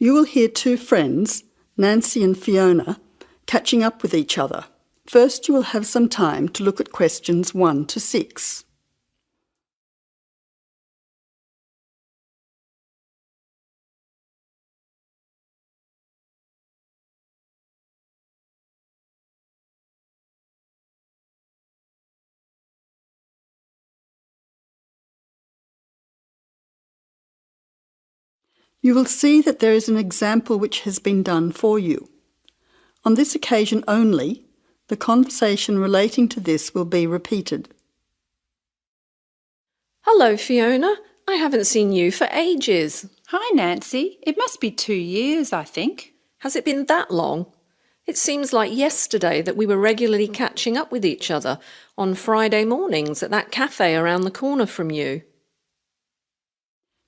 You will hear two friends, Nancy and Fiona, catching up with each other. First, you will have some time to look at questions 1 to 6. You will see that there is an example which has been done for you. On this occasion only, the conversation relating to this will be repeated. Hello, Fiona. I haven't seen you for ages. Hi, Nancy. It must be 2 years, I think. Has it been that long? It seems like yesterday that we were regularly catching up with each other on Friday mornings at that cafe around the corner from you.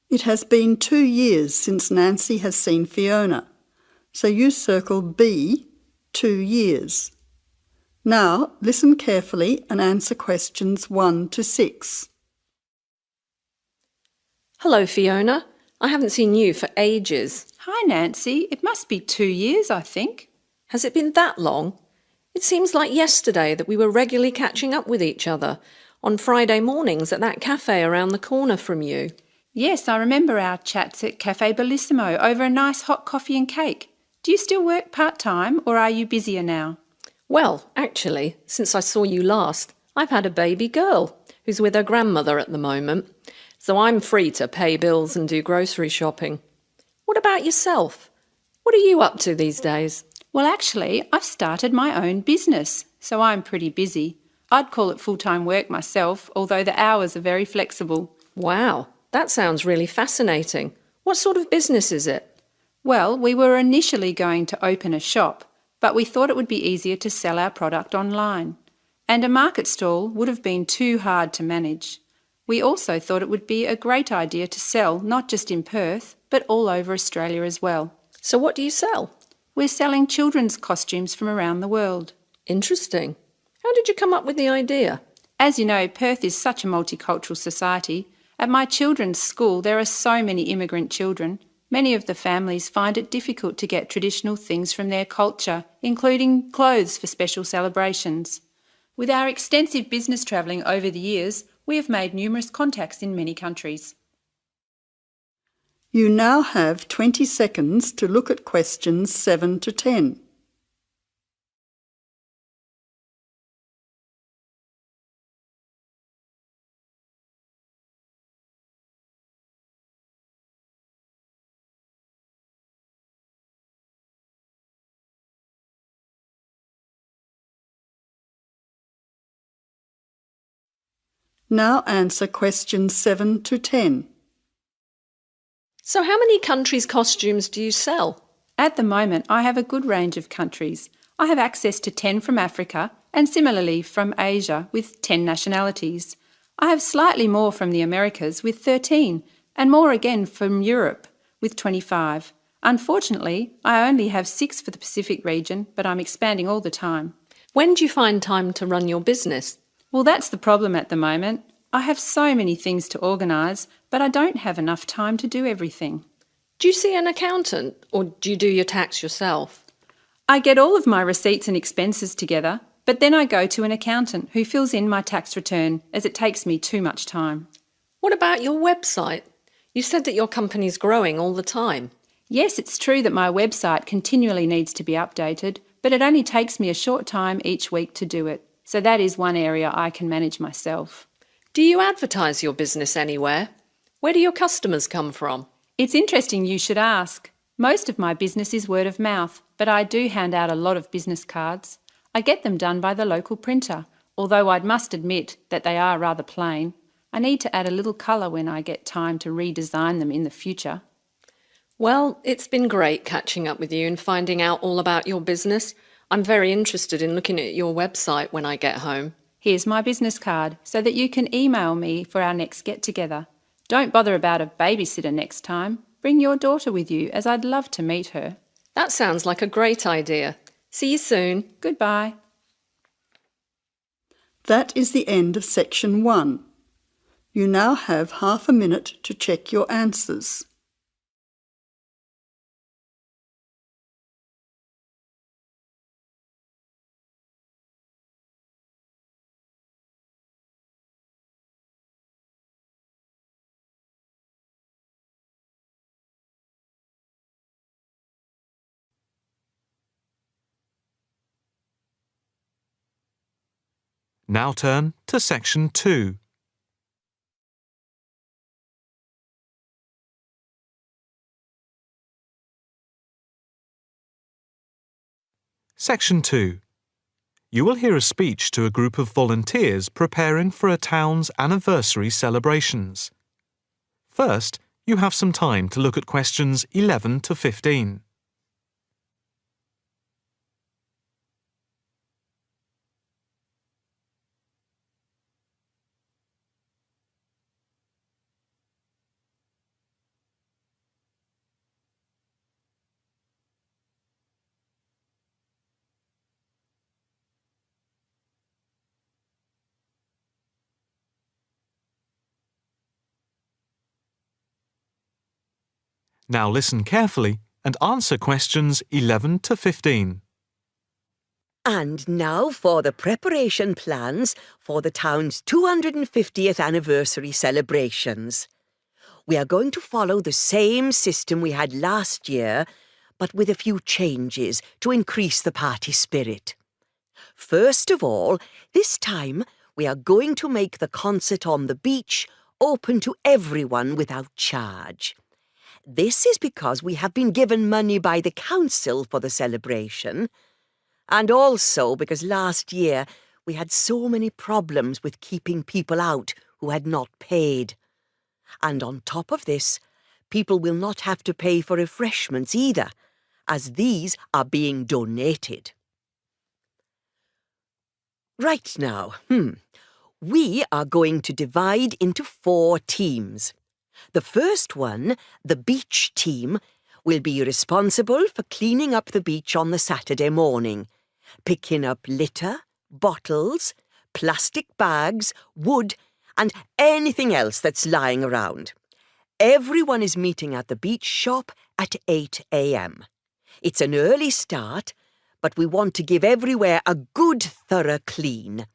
It has been 2 years since Nancy has seen Fiona, so you circle B, 2 years. Now listen carefully and answer questions 1 to 6. Hello, Fiona. I haven't seen you for ages. Hi, Nancy. It must be 2 years, I think. Has it been that long? It seems like yesterday that we were regularly catching up with each other on Friday mornings at that cafe around the corner from you. Yes, I remember our chats at Cafe Bellissimo over a nice hot coffee and cake. Do you still work part-time or are you busier now? Well, actually, since I saw you last, I've had a baby girl who's with her grandmother at the moment, so I'm free to pay bills and do grocery shopping. What about yourself? What are you up to these days? Well, actually, I've started my own business, so I'm pretty busy. I'd call it full-time work myself, although the hours are very flexible. Wow, that sounds really fascinating. What sort of business is it? Well, we were initially going to open a shop, but we thought it would be easier to sell our product online. And a market stall would have been too hard to manage. We also thought it would be a great idea to sell not just in Perth, but all over Australia as well. So what do you sell? We're selling children's costumes from around the world. Interesting. How did you come up with the idea? As you know, Perth is such a multicultural society. At my children's school, there are so many immigrant children. Many of the families find it difficult to get traditional things from their culture, including clothes for special celebrations. With our extensive business travelling over the years, we have made numerous contacts in many countries. You now have 20 seconds to look at questions 7 to 10. Now answer questions 7 to 10. So how many countries' costumes do you sell? At the moment, I have a good range of countries. I have access to 10 from Africa and similarly from Asia with 10 nationalities. I have slightly more from the Americas with 13 and more again from Europe with 25. Unfortunately, I only have 6 for the Pacific region, but I'm expanding all the time. When do you find time to run your business? Well, that's the problem at the moment. I have so many things to organise, but I don't have enough time to do everything. Do you see an accountant or do you do your tax yourself? I get all of my receipts and expenses together, but then I go to an accountant who fills in my tax return as it takes me too much time. What about your website? You said that your company's growing all the time. Yes, it's true that my website continually needs to be updated, but it only takes me a short time each week to do it. So that is one area I can manage myself. Do you advertise your business anywhere? Where do your customers come from? It's interesting you should ask. Most of my business is word of mouth, but I do hand out a lot of business cards. I get them done by the local printer, although I must admit that they are rather plain. I need to add a little colour when I get time to redesign them in the future. Well, it's been great catching up with you and finding out all about your business. I'm very interested in looking at your website when I get home. Here's my business card so that you can email me for our next get-together. Don't bother about a babysitter next time. Bring your daughter with you, as I'd love to meet her. That sounds like a great idea. See you soon. Goodbye. That is the end of section 1. You now have half a minute to check your answers. Now turn to Section 2. Section 2. You will hear a speech to a group of volunteers preparing for a town's anniversary celebrations. First, you have some time to look at questions 11 to 15. Now listen carefully and answer questions 11 to 15. And now for the preparation plans for the town's 250th anniversary celebrations. We are going to follow the same system we had last year, but with a few changes to increase the party spirit. First of all, this time we are going to make the concert on the beach open to everyone without charge. This is because we have been given money by the council for the celebration, and also because last year we had so many problems with keeping people out who had not paid. And on top of this, people will not have to pay for refreshments either, as these are being donated. Right now, we are going to divide into 4 teams. The first one, the beach team, will be responsible for cleaning up the beach on the Saturday morning, picking up litter, bottles, plastic bags, wood, and anything else that's lying around. Everyone is meeting at the beach shop at 8 a.m. It's an early start, but we want to give everywhere a good thorough clean.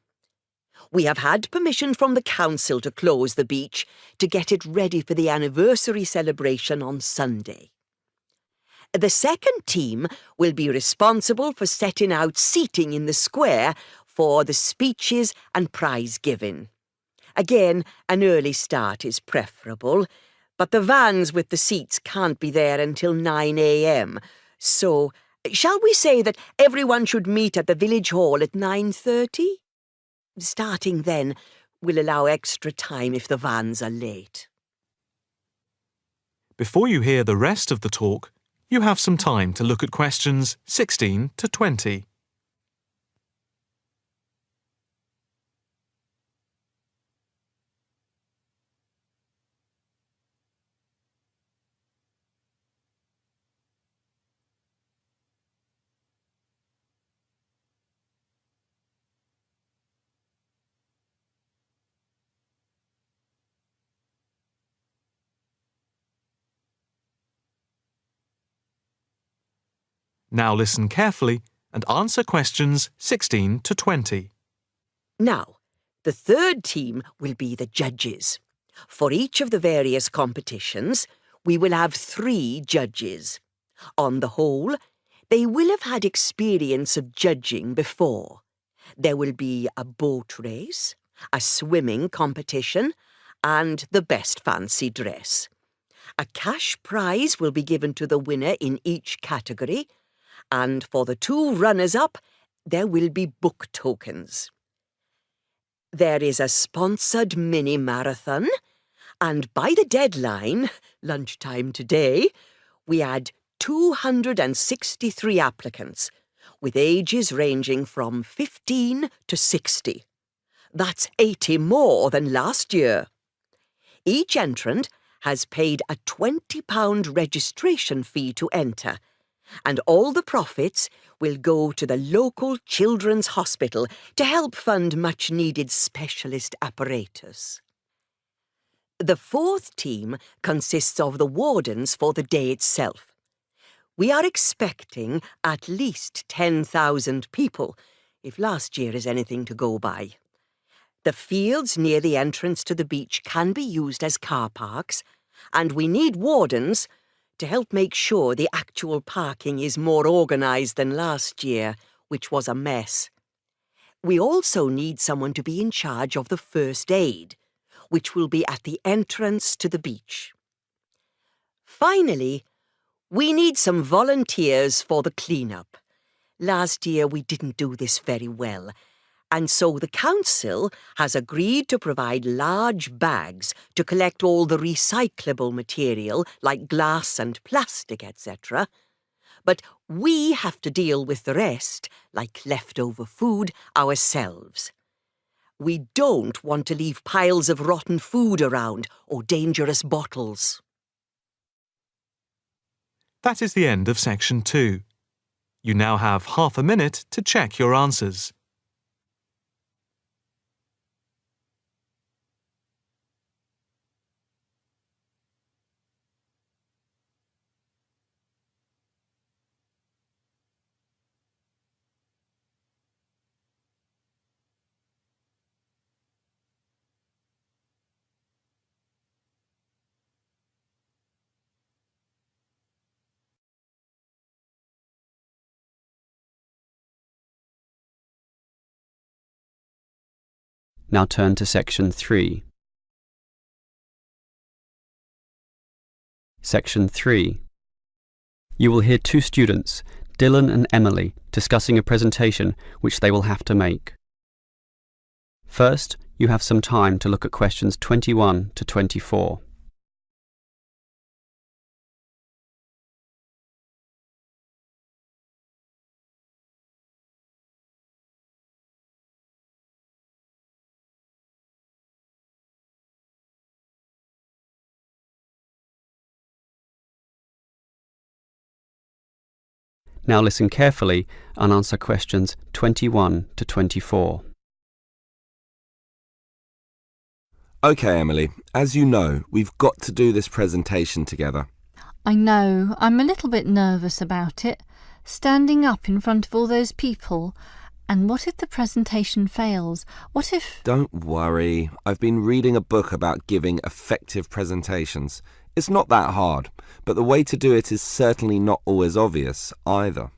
We have had permission from the council to close the beach to get it ready for the anniversary celebration on Sunday. The second team will be responsible for setting out seating in the square for the speeches and prize giving. Again, an early start is preferable, but the vans with the seats can't be there until 9 a.m. So, shall we say that everyone should meet at the village hall at 9:30? Starting then will allow extra time if the vans are late. Before you hear the rest of the talk, you have some time to look at questions 16 to 20. Now listen carefully and answer questions 16 to 20. Now, the third team will be the judges. For each of the various competitions, we will have 3 judges. On the whole, they will have had experience of judging before. There will be a boat race, a swimming competition, and the best fancy dress. A cash prize will be given to the winner in each category, and for the 2 runners-up, there will be book tokens. There is a sponsored mini-marathon, and by the deadline, lunchtime today, we had 263 applicants, with ages ranging from 15 to 60. That's 80 more than last year. Each entrant has paid a £20 registration fee to enter, and all the profits will go to the local children's hospital to help fund much-needed specialist apparatus. The 4th team consists of the wardens for the day itself. We are expecting at least 10,000 people, if last year is anything to go by. The fields near the entrance to the beach can be used as car parks, and we need wardens to help make sure the actual parking is more organised than last year, which was a mess. We also need someone to be in charge of the first aid, which will be at the entrance to the beach. Finally, we need some volunteers for the clean-up. Last year we didn't do this very well, and so the council has agreed to provide large bags to collect all the recyclable material like glass and plastic, etc. But we have to deal with the rest, like leftover food, ourselves. We don't want to leave piles of rotten food around or dangerous bottles. That is the end of section 2. You now have half a minute to check your answers. Now turn to section 3. Section 3. You will hear two students, Dylan and Emily, discussing a presentation which they will have to make. First, you have some time to look at questions 21 to 24. Now listen carefully and answer questions 21 to 24. OK, Emily, as you know, we've got to do this presentation together. I know. I'm a little bit nervous about it. Standing up in front of all those people. And what if the presentation fails? What if... Don't worry. I've been reading a book about giving effective presentations. It's not that hard, but the way to do it is certainly not always obvious either.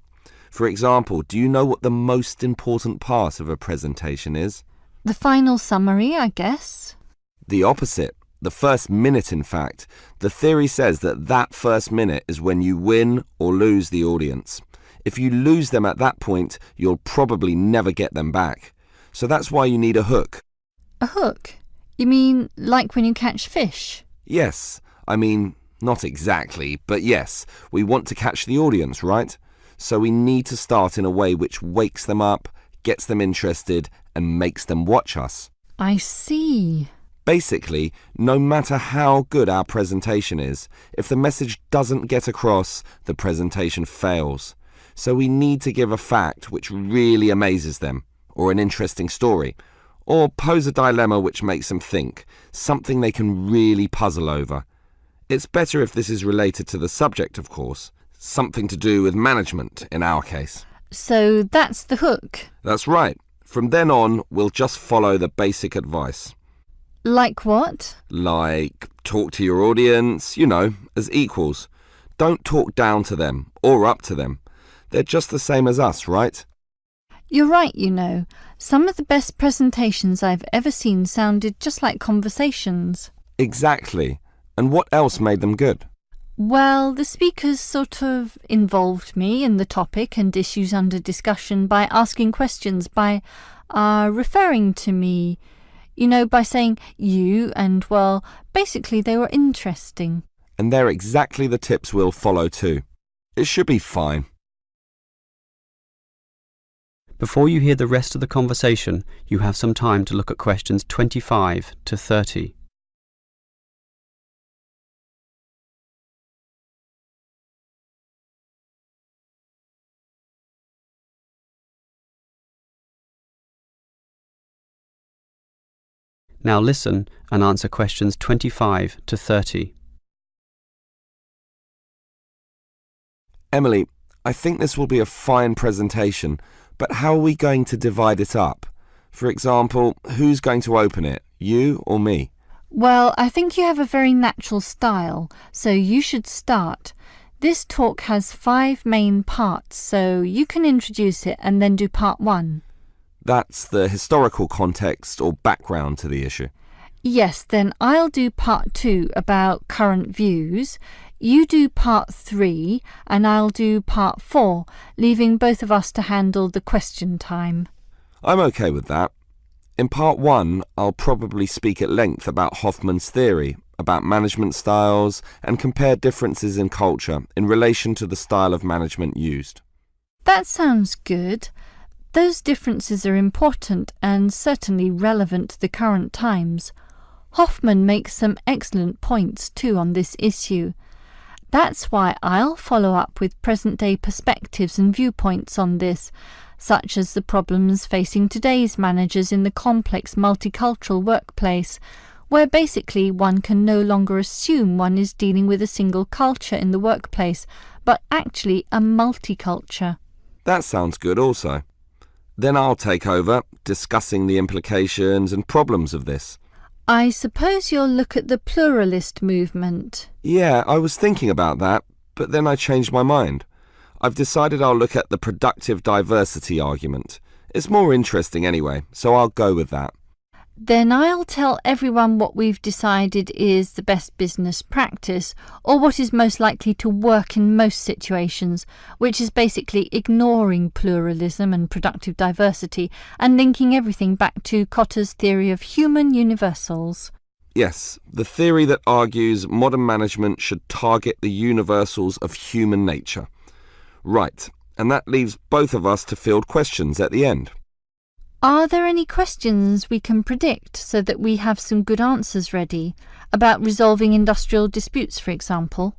For example, do you know what the most important part of a presentation is? The final summary, I guess. The opposite. The first minute, in fact. The theory says that first minute is when you win or lose the audience. If you lose them at that point, you'll probably never get them back. So that's why you need a hook. A hook? You mean like when you catch fish? Yes. I mean, not exactly, but yes, we want to catch the audience, right? So we need to start in a way which wakes them up, gets them interested, and makes them watch us. I see. Basically, no matter how good our presentation is, if the message doesn't get across, the presentation fails. So we need to give a fact which really amazes them, or an interesting story, or pose a dilemma which makes them think, something they can really puzzle over. It's better if this is related to the subject, of course. Something to do with management, in our case. So that's the hook? That's right. From then on, we'll just follow the basic advice. Like what? Like, talk to your audience, as equals. Don't talk down to them, or up to them. They're just the same as us, right? You're right, Some of the best presentations I've ever seen sounded just like conversations. Exactly. And what else made them good? Well, the speakers sort of involved me in the topic and issues under discussion by asking questions, by referring to me, by saying you, and, well, basically they were interesting. And they're exactly the tips we'll follow too. It should be fine. Before you hear the rest of the conversation, you have some time to look at questions 25 to 30. Now listen and answer questions 25 to 30. Emily, I think this will be a fine presentation, but how are we going to divide it up? For example, who's going to open it, you or me? Well, I think you have a very natural style, so you should start. This talk has 5 main parts, so you can introduce it and then do part 1. That's the historical context or background to the issue. Yes, then I'll do part 2 about current views. You do part 3 and I'll do part 4, leaving both of us to handle the question time. I'm okay with that. In part 1, I'll probably speak at length about Hoffman's theory, about management styles, and compare differences in culture in relation to the style of management used. That sounds good. Those differences are important and certainly relevant to the current times. Hoffman makes some excellent points too on this issue. That's why I'll follow up with present-day perspectives and viewpoints on this, such as the problems facing today's managers in the complex multicultural workplace, where basically one can no longer assume one is dealing with a single culture in the workplace, but actually a multiculture. That sounds good also. Then I'll take over, discussing the implications and problems of this. I suppose you'll look at the pluralist movement. Yeah, I was thinking about that, but then I changed my mind. I've decided I'll look at the productive diversity argument. It's more interesting anyway, so I'll go with that. Then I'll tell everyone what we've decided is the best business practice, or what is most likely to work in most situations, which is basically ignoring pluralism and productive diversity and linking everything back to Kotter's theory of human universals. Yes, the theory that argues modern management should target the universals of human nature. Right, and that leaves both of us to field questions at the end. Are there any questions we can predict so that we have some good answers ready, about resolving industrial disputes, for example?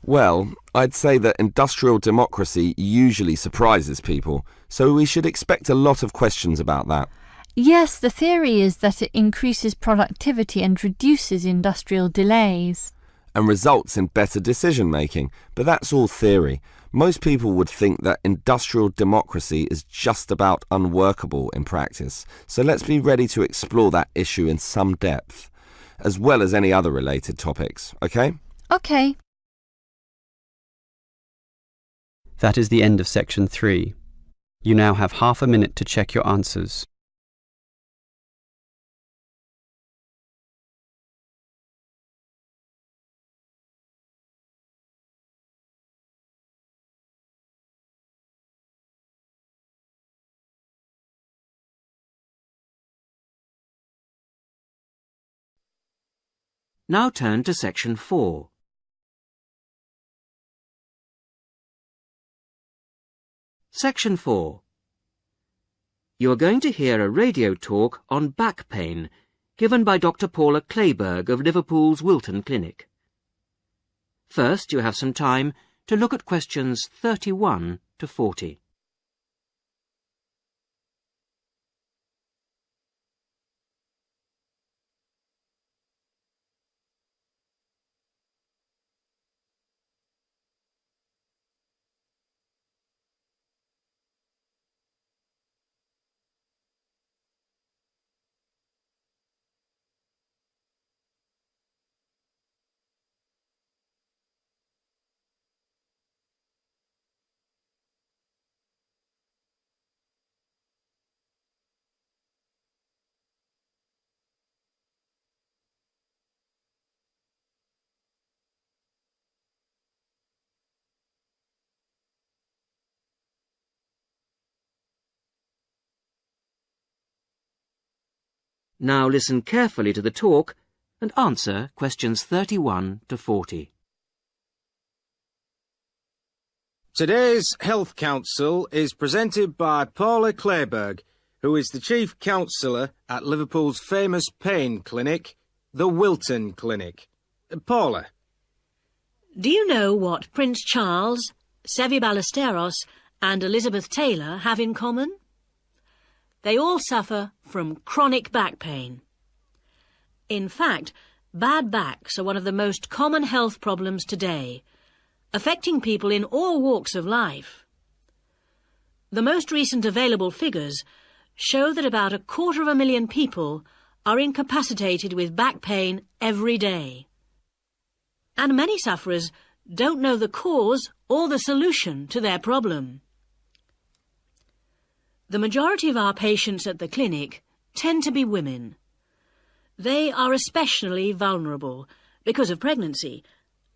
Well, I'd say that industrial democracy usually surprises people, so we should expect a lot of questions about that. Yes, the theory is that it increases productivity and reduces industrial delays. And results in better decision-making, but that's all theory. Most people would think that industrial democracy is just about unworkable in practice, so let's be ready to explore that issue in some depth, as well as any other related topics, okay? Okay. That is the end of section 3. You now have half a minute to check your answers. Now turn to section 4. Section 4. You are going to hear a radio talk on back pain given by Dr. Paula Clayburgh of Liverpool's Wilton Clinic. First, you have some time to look at questions 31 to 40. Now listen carefully to the talk and answer questions 31 to 40. Today's Health Council is presented by Paula Clayburgh, who is the Chief Counsellor at Liverpool's famous pain clinic, the Wilton Clinic. Paula. Do you know what Prince Charles, Sevi Ballesteros and Elizabeth Taylor have in common? They all suffer from chronic back pain. In fact, bad backs are one of the most common health problems today, affecting people in all walks of life. The most recent available figures show that about 250,000 people are incapacitated with back pain every day. And many sufferers don't know the cause or the solution to their problem. The majority of our patients at the clinic tend to be women. They are especially vulnerable because of pregnancy,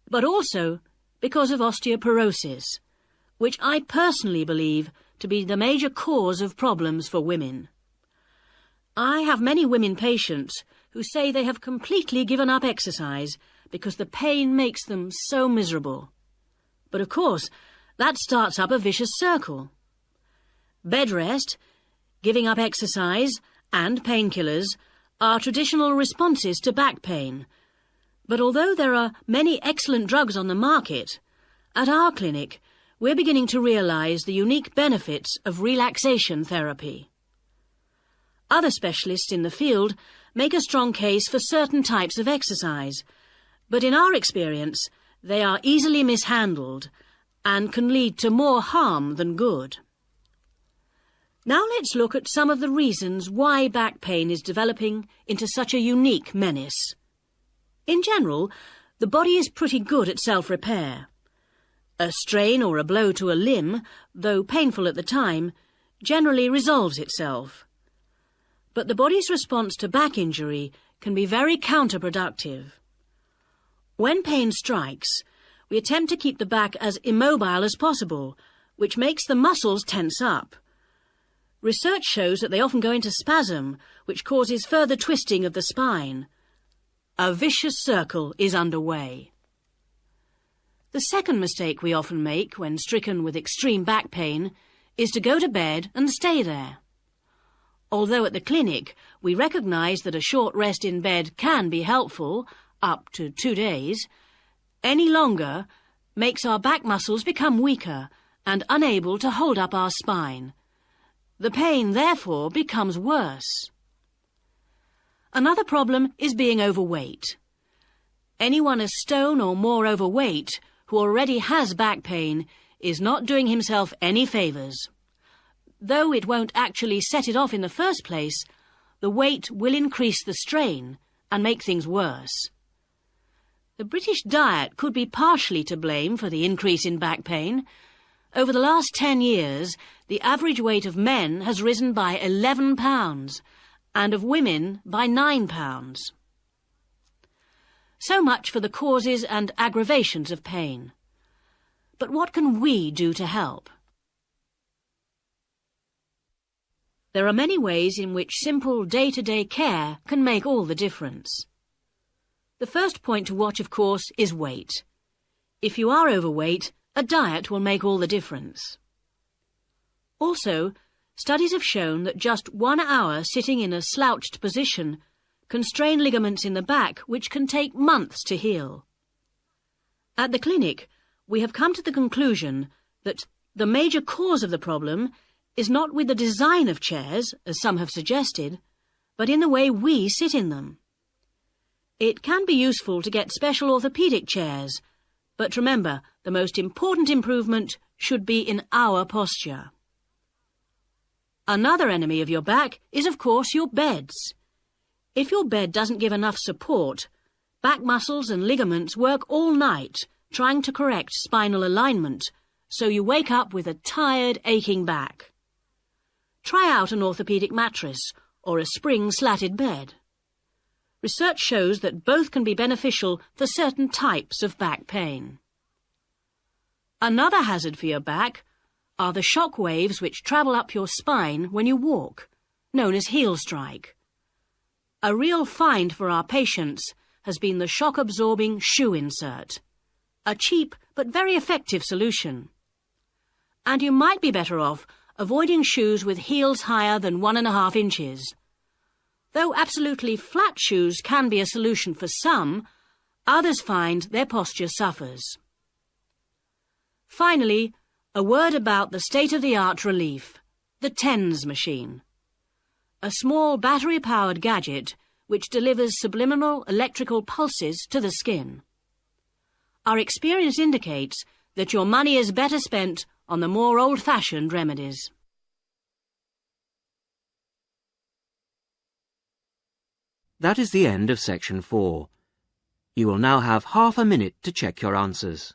but also because of osteoporosis, which I personally believe to be the major cause of problems for women. I have many women patients who say they have completely given up exercise because the pain makes them so miserable. But of course, that starts up a vicious circle. Bed rest, giving up exercise, and painkillers are traditional responses to back pain. But although there are many excellent drugs on the market, at our clinic we're beginning to realise the unique benefits of relaxation therapy. Other specialists in the field make a strong case for certain types of exercise, but in our experience they are easily mishandled and can lead to more harm than good. Now let's look at some of the reasons why back pain is developing into such a unique menace. In general, the body is pretty good at self-repair. A strain or a blow to a limb, though painful at the time, generally resolves itself. But the body's response to back injury can be very counterproductive. When pain strikes, we attempt to keep the back as immobile as possible, which makes the muscles tense up. Research shows that they often go into spasm, which causes further twisting of the spine. A vicious circle is underway. The second mistake we often make when stricken with extreme back pain is to go to bed and stay there. Although at the clinic we recognise that a short rest in bed can be helpful, up to 2 days, any longer makes our back muscles become weaker and unable to hold up our spine. The pain, therefore, becomes worse. Another problem is being overweight. Anyone a stone or more overweight who already has back pain is not doing himself any favours. Though it won't actually set it off in the first place, the weight will increase the strain and make things worse. The British diet could be partially to blame for the increase in back pain. Over the last 10 years, the average weight of men has risen by 11 pounds and of women by 9 pounds. So much for the causes and aggravations of pain. But what can we do to help? There are many ways in which simple day-to-day care can make all the difference. The first point to watch, of course, is weight. If you are overweight, a diet will make all the difference. Also, studies have shown that just 1 hour sitting in a slouched position can strain ligaments in the back which can take months to heal. At the clinic, we have come to the conclusion that the major cause of the problem is not with the design of chairs, as some have suggested, but in the way we sit in them. It can be useful to get special orthopaedic chairs, but remember, the most important improvement should be in our posture. Another enemy of your back is, of course, your beds. If your bed doesn't give enough support, back muscles and ligaments work all night trying to correct spinal alignment, so you wake up with a tired, aching back. Try out an orthopaedic mattress or a spring-slatted bed. Research shows that both can be beneficial for certain types of back pain. Another hazard for your back are the shock waves which travel up your spine when you walk, known as heel strike. A real find for our patients has been the shock-absorbing shoe insert, a cheap but very effective solution. And you might be better off avoiding shoes with heels higher than 1.5 inches. Though absolutely flat shoes can be a solution for some, others find their posture suffers. Finally, a word about the state-of-the-art relief, the TENS machine. A small battery-powered gadget which delivers subliminal electrical pulses to the skin. Our experience indicates that your money is better spent on the more old-fashioned remedies. That is the end of section 4. You will now have half a minute to check your answers.